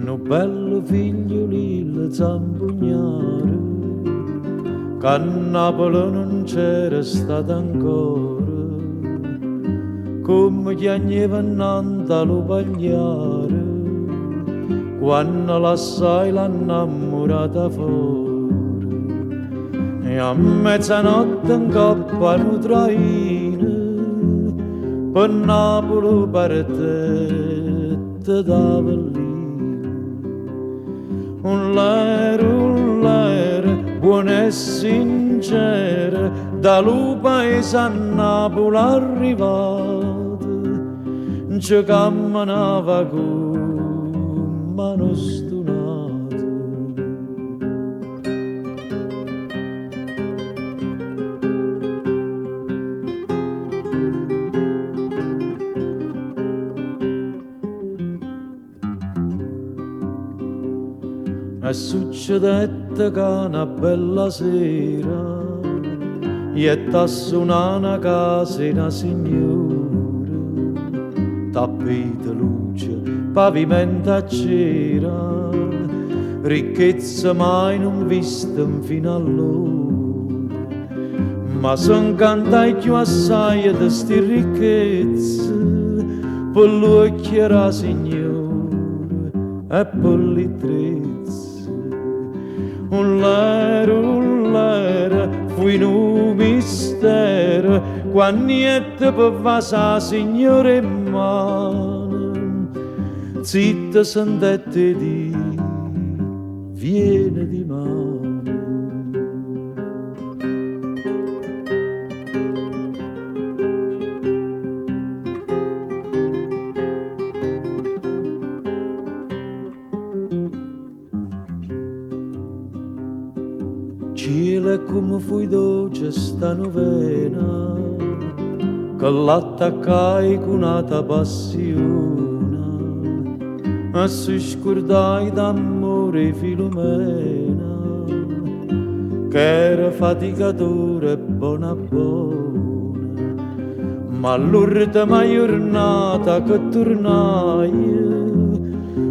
No bello figliolino zampugnare, che a Napoli non c'era stato ancora, come chiagneva innanzi lo pagliare, quando l'assai l'ha innamorata fuori, e a mezzanotte in coppa un traino, per Napoli partette d'Avellino. Un lero, buono e sincero, da lo paese a Napoli arrivato, ci camminava con mano stunata. E succedette che una bella sera gli suonò una casa in una signora, tappeti luce, pavimento a cera, ricchezza mai non vista fino allora, ma son cantai più assai di sti ricchezze per l'occhio era signora e per li trezzi. Un lero, fu in un mistero, quando niente per sa signora in mano, zitta sentette di, viene di mano. Cielo è come fui dolce sta novena, che l'attaccai con una passione, e si scordai d'amore Filomena, che era faticatore e buona buona, ma l'ultima giornata che tornai,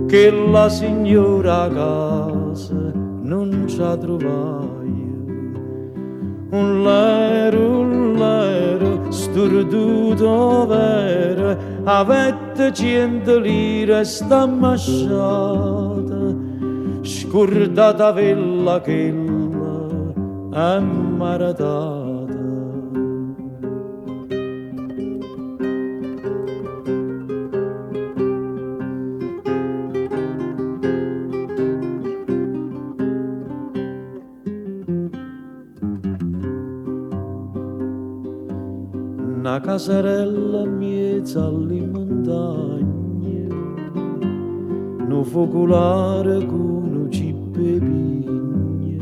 che la signora a casa non ci trovai. Un lero, sturduto vero, avette 100 lire sta masciata, scordata vella chella è maratata. Una casarella in mezzo alle montagne, un focolare con un cippe pigne,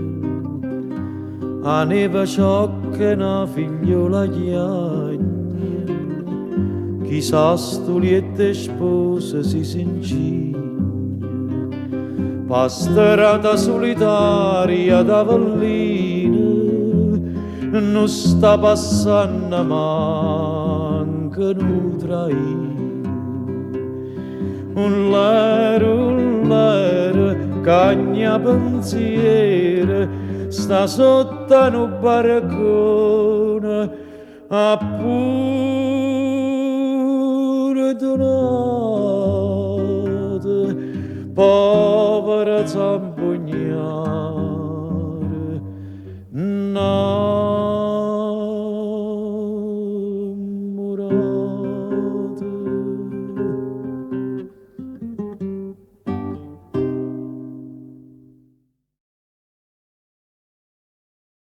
a neve sciocca e una figliola chiagna, chissà stuliette spose si sincigna, pastorata solitaria d'Avellino, non sta passando manca un traino. Un lero, cagna pensiero, sta sotto un barcone, a pure donate, povera zampugnare. No.